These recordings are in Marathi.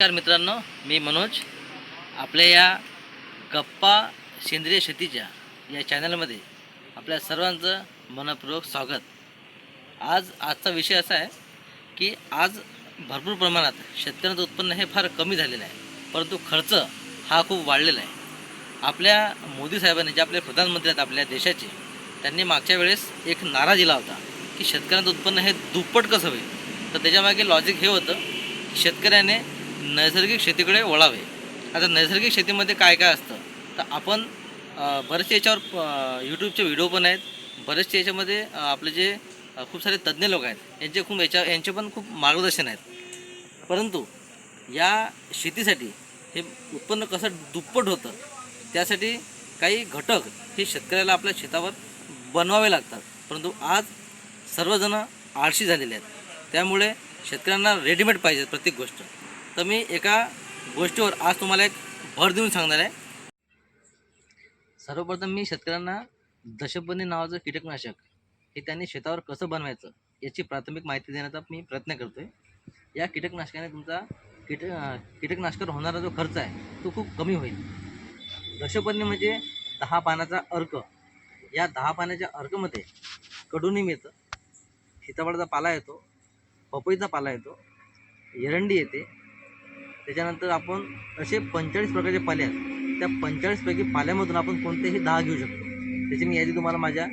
नमस्कार मित्रांनो, मी मनोज. आपल्या या गप्पा सेंद्रिय शेतीच्या या चॅनलमध्ये आपल्या सर्वांचं मनपूर्वक स्वागत. आजचा विषय असा आहे की आज भरपूर प्रमाणात शेतकऱ्यांचं उत्पन्न हे फार कमी झालेलं आहे, परंतु खर्च हा खूप वाढलेला आहे. आपल्या मोदी साहेबांनी जे आपले प्रधानमंत्री आहेत आपल्या देशाचे, त्यांनी मागच्या वेळेस एक नारा दिला होता की शेतकऱ्यांचं उत्पन्न हे दुप्पट कसं होईल. तर त्याच्यामागे लॉजिक हे होतं की शेतकऱ्याने नैसर्गिक शेतीकडे वळावे. आता नैसर्गिक शेतीमध्ये काय काय असतं तर आपण बरेचसे याच्यावर यूट्यूबचे व्हिडिओ पण आहेत. बरेचसे याच्यामध्ये आपले जे खूप सारे तज्ज्ञ लोक आहेत यांचे पण खूप मार्गदर्शन आहेत. परंतु या शेतीसाठी हे उत्पन्न कसं दुप्पट होतं त्यासाठी काही घटक हे शेतकऱ्याला आपल्या शेतावर बनवावे लागतात. परंतु आज सर्वजण आळशी झालेले आहेत, त्यामुळे शेतकऱ्यांना रेडीमेड पाहिजे प्रत्येक गोष्ट. तर मी एका गोष्टीवर आज तुम्हाला एक भर देऊन सांगणार आहे. सर्वप्रथम मी शेतकऱ्यांना दशपर्णी नावाचं कीटकनाशक हे त्यांनी शेतावर कसं बनवायचं याची प्राथमिक माहिती देण्याचा मी प्रयत्न करतो आहे. या कीटकनाशकाने तुमचा कीटकनाशकावर होणारा जो खर्च आहे तो खूप कमी होईल. दशपर्णी म्हणजे 10 पानाचा अर्क. या 10 पानाच्या अर्कमध्ये कडुनिंब येतं, सीताफळाचा पाला येतो, पपईचा पाला येतो, एरंडी येते. त्याच्यानंतर आपण असे 45 प्रकारचे पाले आहेत. त्या 45 पैकी पाल्यामधून आपण कोणतेही 10 घेऊ शकतो. त्याची मी यादी तुम्हाला माझ्या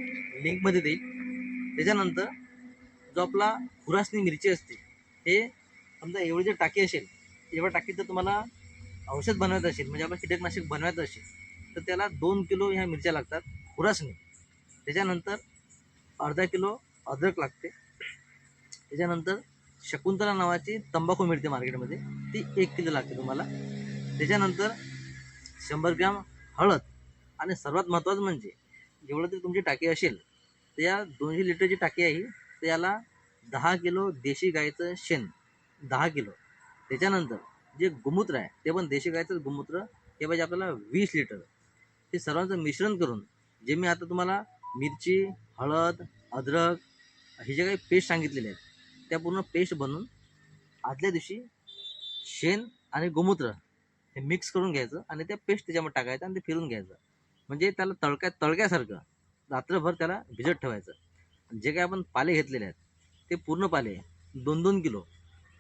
लिंकमध्ये देईल. त्याच्यानंतर जो आपला खुरासनी मिरची असते, हे समजा एवढी जर टाकी असेल, एवढ्या टाकीत जर तुम्हाला औषध बनवायचं असेल म्हणजे आपलं कीटकनाशक बनवायचं असेल तर त्याला 2 किलो ह्या मिरच्या लागतात खुरासनी. त्याच्यानंतर अर्धा किलो अद्रक लागते. त्याच्यानंतर शकुंतला नावाची तंबाखू मिळते मार्केटमध्ये, ती 1 किलो लागते तुम्हाला. त्याच्यानंतर 100 ग्रॅम हळद. आणि सर्वात महत्त्वाचं म्हणजे जेवढं तरी तुमची टाकी असेल तर या 200 लिटरची टाकी आहे तर याला 10 किलो देशी गाईचं शेण, 10 किलो. त्याच्यानंतर जे गोमूत्र आहे ते पण देशी गाईचं गोमूत्र, हे पाहिजे आपल्याला 20 लिटर. हे सर्वांचं मिश्रण करून जे मी आता तुम्हाला मिरची, हळद, अद्रक हे जे काही पेस्ट सांगितलेले आहेत त्या पूर्ण पेस्ट बनवून आदल्या दिवशी शेण आणि गोमूत्र हे मिक्स करून घ्यायचं आणि त्या पेस्ट त्याच्यामध्ये टाकायचं आणि ते फिरून घ्यायचं. म्हणजे त्याला तळक्यासारखं रात्रभर त्याला भिजत ठेवायचं. जे काही आपण पाले घेतलेले आहेत ते पूर्ण पाले 2-2 किलो,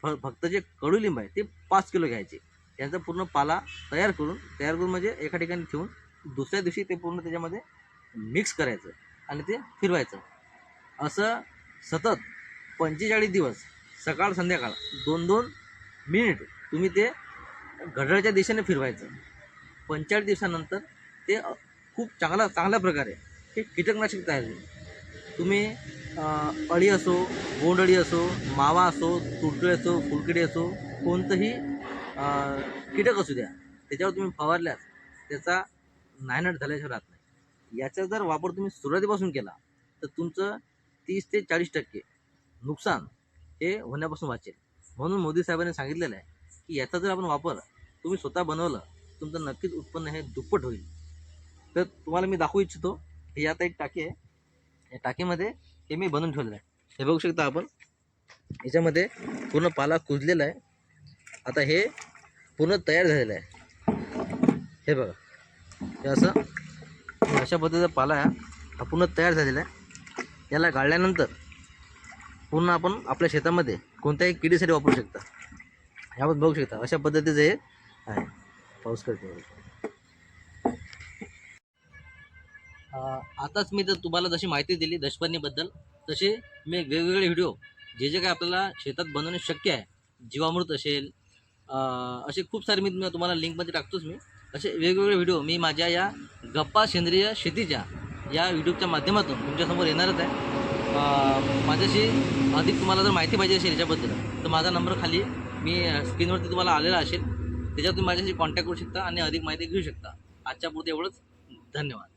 फक्त जे कडुलिंब आहे ते 5 किलो घ्यायचे. यांचा पूर्ण पाला तयार करून म्हणजे एका ठिकाणी ठेवून दुसऱ्या दिवशी ते पूर्ण त्याच्यामध्ये मिक्स करायचं आणि ते फिरवायचं. असं सतत 45 दिवस सकाळ संध्याकाळ 2-2 मिनिट तुम्ही ते घड्याळाच्या दिशेने फिरवायचं. 45 दिवसानंतर ते खूप चांगल्या प्रकारे हे कीटकनाशक तयार होईल. तुम्ही अळी असो, बोंडअळी असो, मावा असो, तुडतुळे असो, फुलकिडी असो, कोणतंही कीटक असू द्या, त्याच्यावर तुम्ही फवारल्यास त्याचा नायनाट झाल्याशिवाय राहत नाही. याचा जर वापर तुम्ही सुरुवातीपासून केला तर तुमचं 30 ते 40% नुकसान हे होण्यापासून वाचेल. म्हणून मोदी साहेबांनी सांगितलेलं आहे की याचा जर आपण वापर तुम्ही स्वतः बनवलं तुमचं नक्कीच उत्पन्न हे दुप्पट होईल. तर तुम्हाला मी दाखवू इच्छितो, ही आता एक टाकी आहे. या टाकीमध्ये हे मी बनवून ठेवलेलं आहे. हे बघू शकता आपण, याच्यामध्ये पूर्ण पाला कुजलेला आहे. आता हे पूर्ण तयार झालेलं आहे. हे बघा, हे अशा पद्धतीचा पाला आहे, हा पूर्ण तयार झालेला आहे. याला गाळल्यानंतर पूर्ण आपण आपल्या शेतामध्ये कोणत्याही किडीसाठी वापरू शकता. यावर बघू शकता अशा पद्धतीचं हे आहे. पाऊस करते. आताच मी तर तुम्हाला जशी माहिती दिली दशपर्णीबद्दल, तसे मी वेगवेगळे व्हिडिओ जे काही आपल्याला शेतात बनवणे शक्य आहे, जीवामृत असेल, असे खूप सारे मी तुम्हाला लिंकमध्ये टाकतोच. मी असे वेगवेगळे व्हिडिओ मी माझ्या या गप्पा सेंद्रिय शेतीच्या या यूट्यूबच्या माध्यमातून तुमच्यासमोर येणारच आहे. माझ्याशी अधिक तुम्हाला जर माहिती पाहिजे असेल याच्याबद्दल तर माझा नंबर खाली मी स्क्रीनवरती तुम्हाला आलेला असेल, त्याच्यावर तुम्ही माझ्याशी कॉन्टॅक्ट करू शकता आणि अधिक माहिती घेऊ शकता. आजच्या पुरते एवढंच. धन्यवाद.